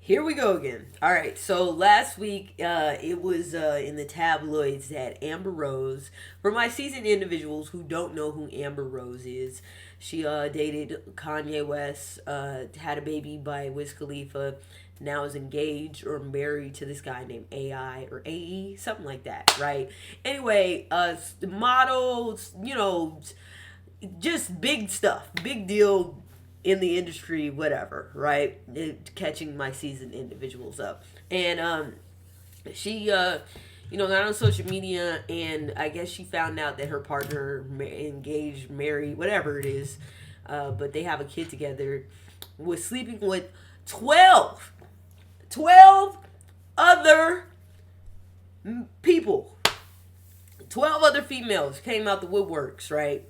Here we go again. All right, so last week it was in the tabloids that Amber Rose, for my seasoned individuals who don't know who Amber Rose is, she dated Kanye West, had a baby by Wiz Khalifa, now is engaged or married to this guy named AI or AE, something like that, right? Anyway, models, just big stuff, big deal in the industry, whatever, right? Catching my seasoned individuals up. And she, got on social media, and I guess she found out that her partner, engaged, married, whatever it is, but they have a kid together, was sleeping with 12, 12 other people. 12 other females came out the woodworks, right?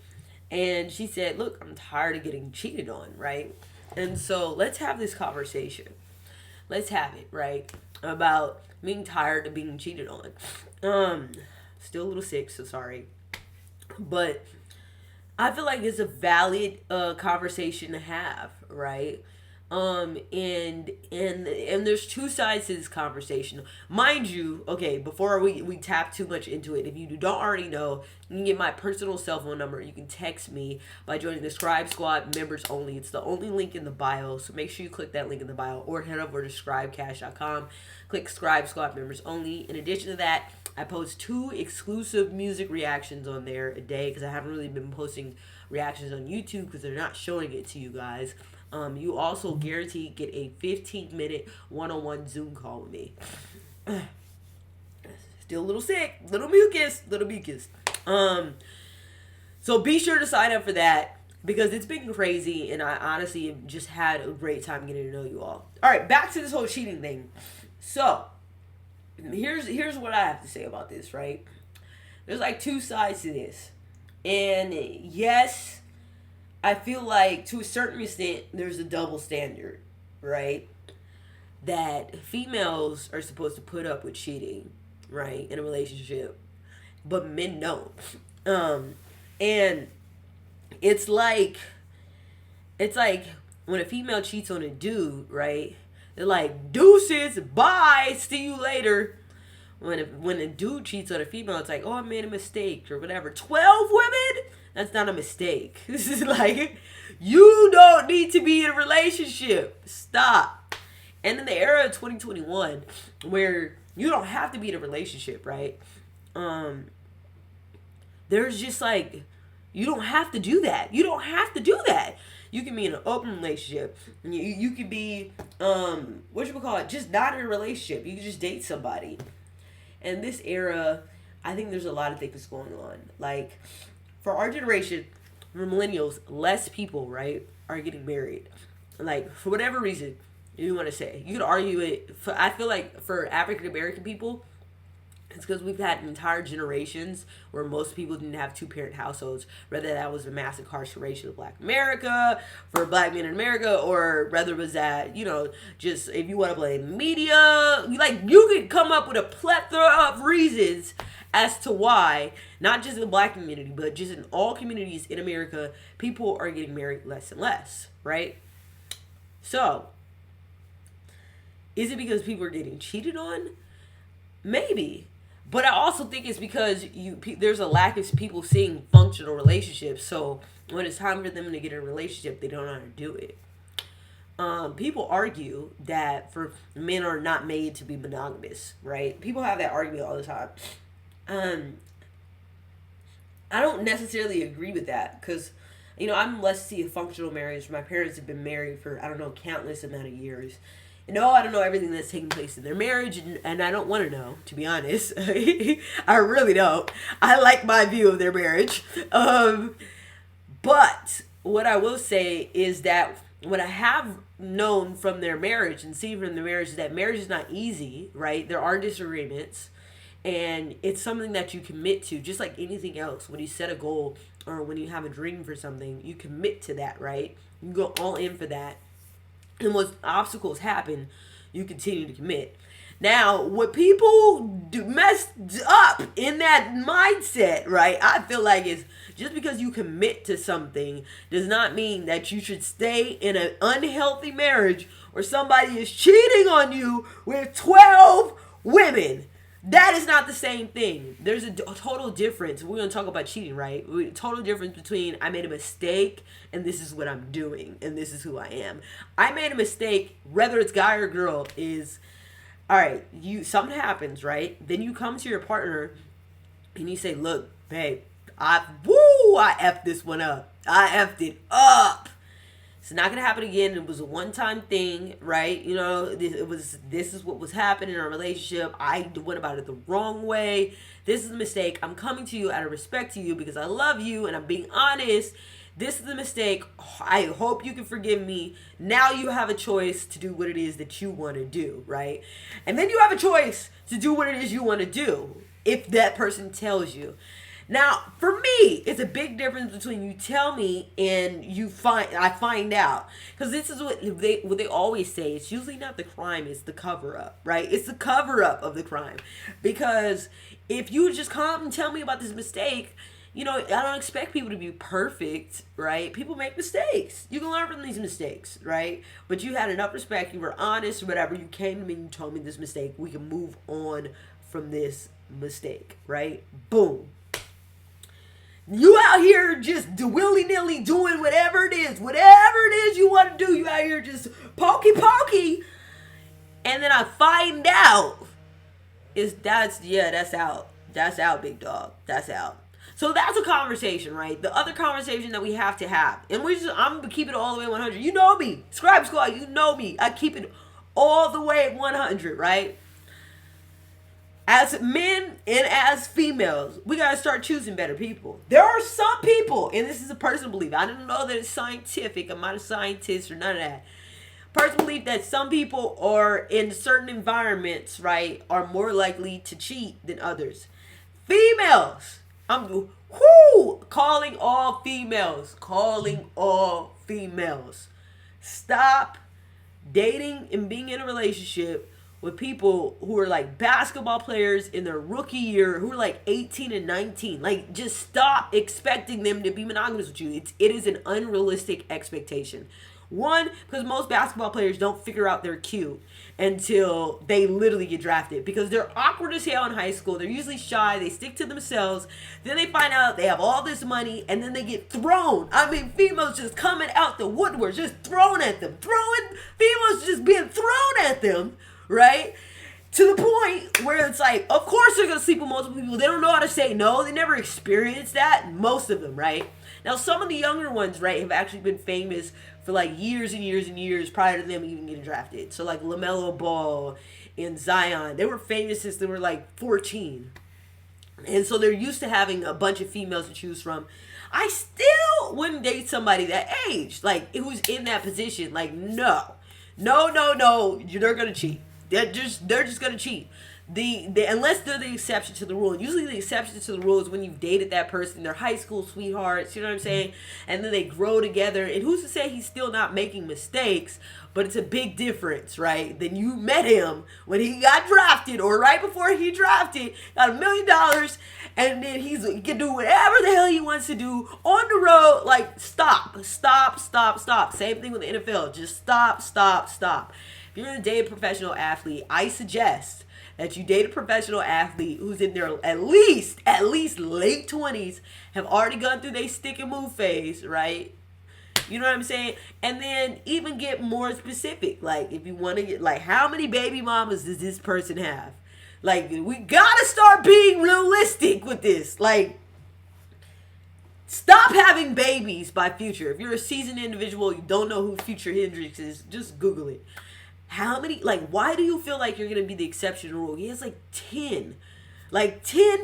And she said, "Look, I'm tired of getting cheated on, right? And so let's have this conversation. Let's have it, right? About being tired of being cheated on. Still a little sick, so sorry. But I feel like it's a valid conversation to have, right? And there's two sides to this conversation, mind you. Okay, before we tap too much into it, if you don't already know, you can get my personal cell phone number. You can text me by joining the Scribe Squad members only. It's the only link in the bio, so make sure you click that link in the bio or head over to scribecash.com. Click Scribe Squad members only. In addition to that, I post 2 exclusive music reactions on there a day because I haven't really been posting reactions on YouTube because they're not showing it to you guys. You also guaranteed get a 15-minute one-on-one Zoom call with me. Still a little sick, little mucus. So be sure to sign up for that because it's been crazy, and I honestly just had a great time getting to know you all. All right, back to this whole cheating thing. So here's what I have to say about this. Right, there's like 2 sides to this, and yes, I feel like to a certain extent there's a double standard, right? That females are supposed to put up with cheating, right, in a relationship, but men don't. And it's like when a female cheats on a dude, right? They're like, deuces, bye, see you later. When a dude cheats on a female, it's like, oh, I made a mistake or whatever. 12 women? That's not a mistake. This is like, you don't need to be in a relationship. Stop. And in the era of 2021, where you don't have to be in a relationship, right? There's just like, you don't have to do that. You don't have to do that. You can be in an open relationship. You could be, just not in a relationship. You can just date somebody. In this era, I think there's a lot of things going on. Like, for our generation, for millennials, less people, right, are getting married. Like, for whatever reason you want to say. You could argue it. I feel like for African American people, it's because we've had entire generations where most people didn't have 2-parent households. Whether that was the mass incarceration of Black America, for Black men in America, or whether it was that, just if you want to blame media, like you could come up with a plethora of reasons as to why, not just in the Black community, but just in all communities in America, people are getting married less and less, right? So, is it because people are getting cheated on? Maybe. But I also think it's because there's a lack of people seeing functional relationships. So when it's time for them to get in a relationship, they don't know how to do it. People argue that for men are not made to be monogamous, right? People have that argument all the time. I don't necessarily agree with that because, I'm blessed to see a functional marriage. My parents have been married for, I don't know, countless amount of years. No, I don't know everything that's taking place in their marriage, and I don't want to know, to be honest. I really don't. I like my view of their marriage. But what I will say is that what I have known from their marriage and seen from their marriage is that marriage is not easy, right? There are disagreements, and it's something that you commit to, just like anything else. When you set a goal or when you have a dream for something, you commit to that, right? You go all in for that. And when obstacles happen, you continue to commit. Now, what people do messed up in that mindset, right? I feel like is just because you commit to something does not mean that you should stay in an unhealthy marriage where somebody is cheating on you with 12 women. That is not the same thing. There's a total difference. We're going to talk about cheating, right? Total difference between I made a mistake and this is what I'm doing and this is who I am. I made a mistake, whether it's guy or girl, is all right. Something happens, right? Then you come to your partner and you say, "Look, babe, I effed this one up. I effed it up. It's not gonna happen again. It was a one-time thing, right? You know, this is what was happening in our relationship. I went about it the wrong way. This is a mistake. I'm coming to you out of respect to you because I love you and I'm being honest. This is a mistake. I hope you can forgive me. Now you have a choice to do what it is that you want to do, right? And then you have a choice to do what it is you want to do if that person tells you. Now, for me, it's a big difference between you tell me and I find out. Because this is what they always say. It's usually not the crime, it's the cover-up, right? It's the cover-up of the crime. Because if you just come and tell me about this mistake, you know, I don't expect people to be perfect, right? People make mistakes. You can learn from these mistakes, right? But you had enough respect. You were honest, whatever. You came to me and you told me this mistake. We can move on from this mistake, right? Boom. You out here just willy-nilly doing whatever it is you want to do. You out here just pokey. And then I find out that's out. That's out, big dog. That's out. So that's a conversation, right? The other conversation that we have to have. And I'm going to keep it all the way 100. You know me. Scribe Squad, you know me. I keep it all the way 100, right? As men and as females, we got to start choosing better people. There are some people, and this is a personal belief. I don't know that it's scientific. I'm not a scientist or none of that. Personal belief that some people are in certain environments, right, are more likely to cheat than others. Females. I'm calling all females. Stop dating and being in a relationship with people who are like basketball players in their rookie year who are like 18 and 19. Like, just stop expecting them to be monogamous with you. It is an unrealistic expectation. One, because most basketball players don't figure out they're cute until they literally get drafted, because they're awkward as hell in high school. They're usually shy. They stick to themselves. Then they find out they have all this money, and then they get thrown. I mean, females just coming out the woodwork, just thrown at them. Females just being thrown at them, right? To the point where it's like, of course they're going to sleep with multiple people. They don't know how to say no. They never experienced that. Most of them, right? Now, some of the younger ones, right, have actually been famous for like years and years and years prior to them even getting drafted. So like LaMelo Ball and Zion, they were famous since they were like 14. And so they're used to having a bunch of females to choose from. I still wouldn't date somebody that age, like who's in that position. Like, no, they're going to cheat. They're just going to cheat. Unless they're the exception to the rule. And usually the exception to the rule is when you've dated that person, they're high school sweethearts, you know what I'm saying? And then they grow together. And who's to say he's still not making mistakes? But it's a big difference, right? Then you met him when he got drafted, or right before he drafted, got $1 million, and then he can do whatever the hell he wants to do on the road. Like, stop. Same thing with the NFL. Just stop. If you're going to date a professional athlete, I suggest that you date a professional athlete who's in their at least late 20s, have already gone through their stick and move phase, right? You know what I'm saying? And then even get more specific. Like, if you want to get, like, how many baby mamas does this person have? Like, we gotta start being realistic with this. Like, stop having babies by Future. If you're a seasoned individual, you don't know who Future Hendrix is, just Google it. How many, like, why do you feel like you're going to be the exception to the rule? He has like 10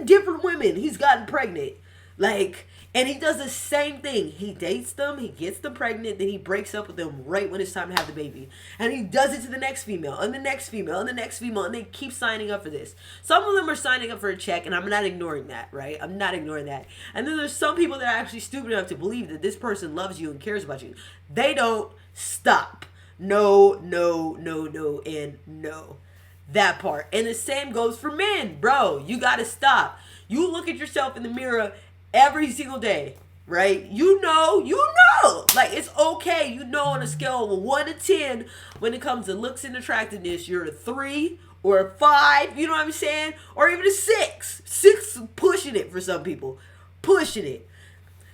different women he's gotten pregnant. Like, and he does the same thing. He dates them, he gets them pregnant, then he breaks up with them right when it's time to have the baby. And he does it to the next female, and the next female, and the next female, and they keep signing up for this. Some of them are signing up for a check, and I'm not ignoring that, right? I'm not ignoring that. And then there's some people that are actually stupid enough to believe that this person loves you and cares about you. They don't. Stop. No, and no. That part. And the same goes for men, bro. You gotta stop. You look at yourself in the mirror every single day, right? You know. Like, it's okay. You know, on a scale of 1 to 10, when it comes to looks and attractiveness, you're a 3 or a 5, you know what I'm saying? Or even a 6. 6 pushing it for some people. Pushing it.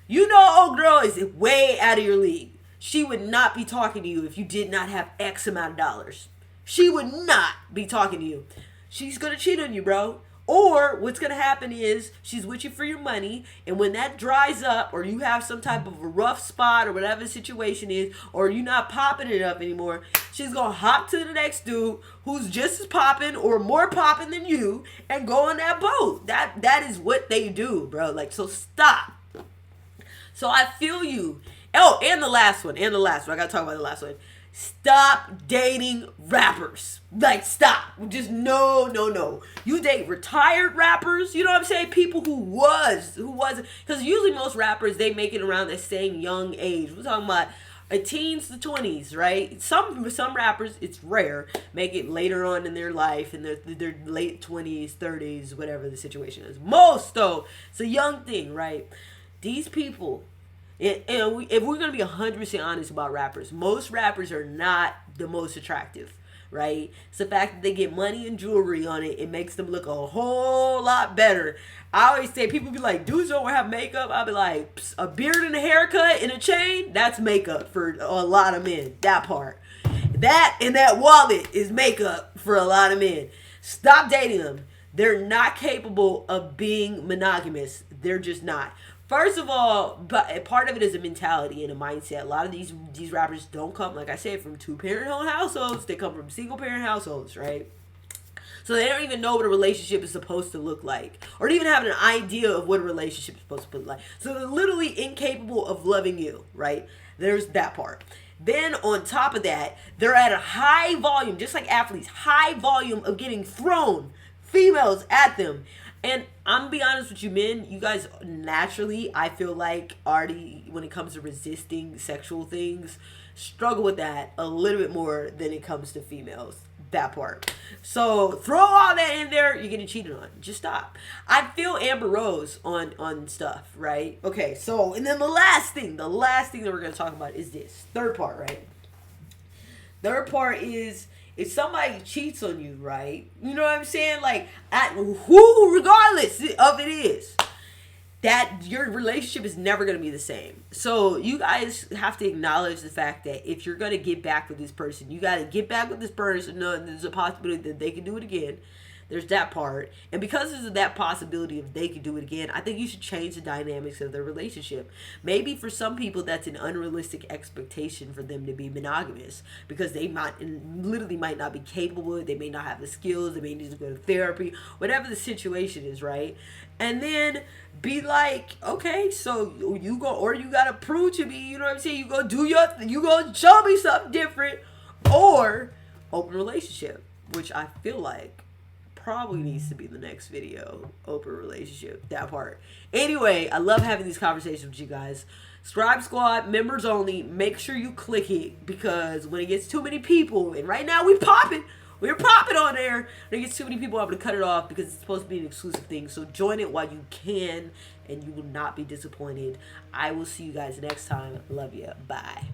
You know, old girl is way out of your league. She would not be talking to you if you did not have X amount of dollars. She would not be talking to you. She's going to cheat on you, bro. Or what's going to happen is she's with you for your money, and when that dries up, or you have some type of a rough spot, or whatever the situation is, or you're not popping it up anymore, she's going to hop to the next dude who's just as popping or more popping than you and go on that boat. That is what they do, bro. Like, so stop. So I feel you. Oh, and the last one. I got to talk about the last one. Stop dating rappers. Like, stop. Just no. You date retired rappers. You know what I'm saying? People who wasn't. Because usually most rappers, they make it around that same young age. We're talking about teens to 20s, right? Some rappers, it's rare, make it later on in their life, in their late 20s, 30s, whatever the situation is. Most, though, it's a young thing, right? These people, and if we're going to be 100% honest about rappers, most rappers are not the most attractive, right? It's the fact that they get money and jewelry on it. It makes them look a whole lot better. I always say, people be like, dudes don't have makeup. I'll be like, a beard and a haircut and a chain, that's makeup for a lot of men. That part. That and that wallet is makeup for a lot of men. Stop dating them. They're not capable of being monogamous. They're just not. First of all, but part of it is a mentality and a mindset. A lot of these rappers don't come, like I said, from 2-parent households. They come from single-parent households, right? So they don't even know what a relationship is supposed to look like, or even have an idea of what a relationship is supposed to look like. So they're literally incapable of loving you, right? There's that part. Then on top of that, they're at a high volume, just like athletes, high volume of getting thrown females at them. And I'm gonna be honest with you, men, you guys naturally, I feel like, already, when it comes to resisting sexual things, struggle with that a little bit more than it comes to females. That part. So throw all that in there, you're getting cheated on. Just stop. I feel Amber Rose on stuff, right? Okay, so, and then the last thing that we're gonna talk about is this. Third part, right? Third part is, if somebody cheats on you, right? You know what I'm saying? Like, who, regardless of it is, that your relationship is never going to be the same. So you guys have to acknowledge the fact that if you're going to get back with this person, you got to get back with this person. No, there's a possibility that they can do it again. There's that part. And because there's that possibility if they could do it again, I think you should change the dynamics of their relationship. Maybe for some people that's an unrealistic expectation for them to be monogamous, because they literally might not be capable, they may not have the skills, they may need to go to therapy, whatever the situation is, right? And then be like, okay, so you go, or you gotta prove to me, you know what I'm saying? You go do your, you go show me something different, or open relationship, which I feel like probably needs to be the next video. Open relationship, that part. Anyway, I love having these conversations with you guys. Scribe Squad, members only. Make sure you click it, because when it gets too many people, and right now we're popping on there, when it gets too many people, I'm going to cut it off, because it's supposed to be an exclusive thing. So join it while you can, and you will not be disappointed. I will see you guys next time. Love you. Bye.